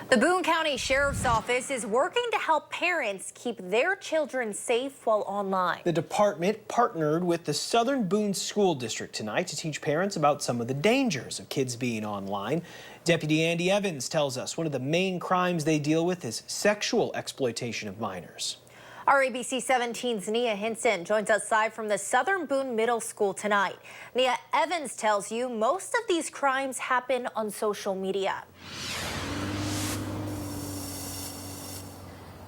The Boone County Sheriff's Office is working to help parents keep their children safe while online. The department partnered with the Southern Boone School District tonight to teach parents about some of the dangers of kids being online. Deputy Andy Evans tells us one of the main crimes they deal with is sexual exploitation of minors. Our ABC 17's Nia Hinson joins us live from the Southern Boone Middle School tonight. Nia, Evans tells you most of these crimes happen on social media.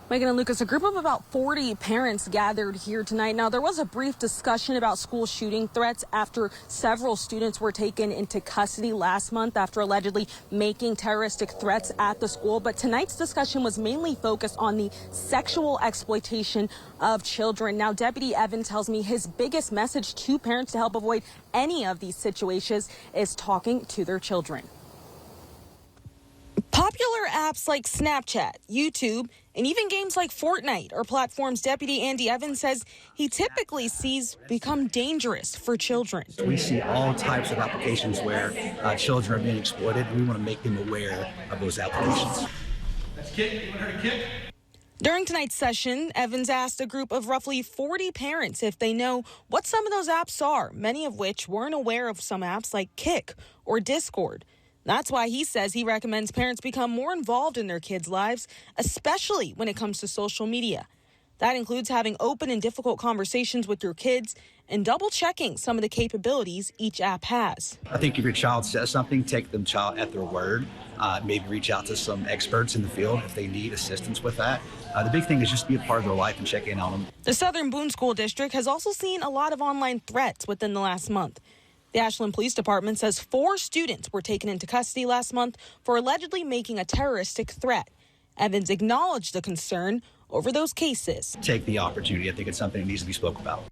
Megan and Lucas, a group of about 40 parents gathered here tonight. Now, there was a brief discussion about school shooting threats after several students were taken into custody last month after allegedly making terroristic threats at the school. But tonight's discussion was mainly focused on the sexual exploitation of children. Now, Deputy Evan tells me his biggest message to parents to help avoid any of these situations is talking to their children. Popular apps like Snapchat, YouTube, and even games like Fortnite are platforms Deputy Andy Evans says he typically sees become dangerous for children. We see all types of applications where children are being exploited, and we want to make them aware of those applications. Let's kick. You want her to kick? During tonight's session, Evans asked a group of roughly 40 parents if they know what some of those apps are, many of which weren't aware of some apps like Kik or Discord. That's why he says he recommends parents become more involved in their kids' lives, especially when it comes to social media. That includes having open and difficult conversations with your kids and double-checking some of the capabilities each app has. I think if your child says something, take them child at their word. Maybe reach out to some experts in the field if they need assistance with that. The big thing is just be a part of their life and check in on them. The Southern Boone School District has also seen a lot of online threats within the last month. The Ashland Police Department says 4 students were taken into custody last month for allegedly making a terroristic threat. Evans acknowledged the concern over those cases. Take the opportunity. I think it's something that needs to be spoken about.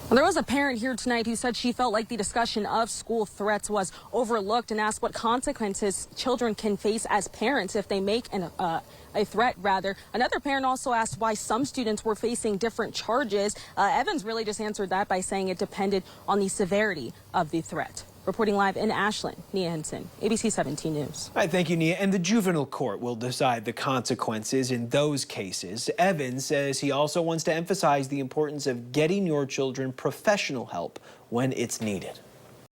Well, there was a parent here tonight who said she felt like the discussion of school threats was overlooked and asked what consequences children can face as parents if they make a threat, rather. Another parent also asked why some students were facing different charges. Evans really just answered that by saying it depended on the severity of the threat. Reporting live in Ashland, Nia Hinson, ABC 17 News. All right, thank you, Nia. And the juvenile court will decide the consequences in those cases. Evans says he also wants to emphasize the importance of getting your children professional help when it's needed.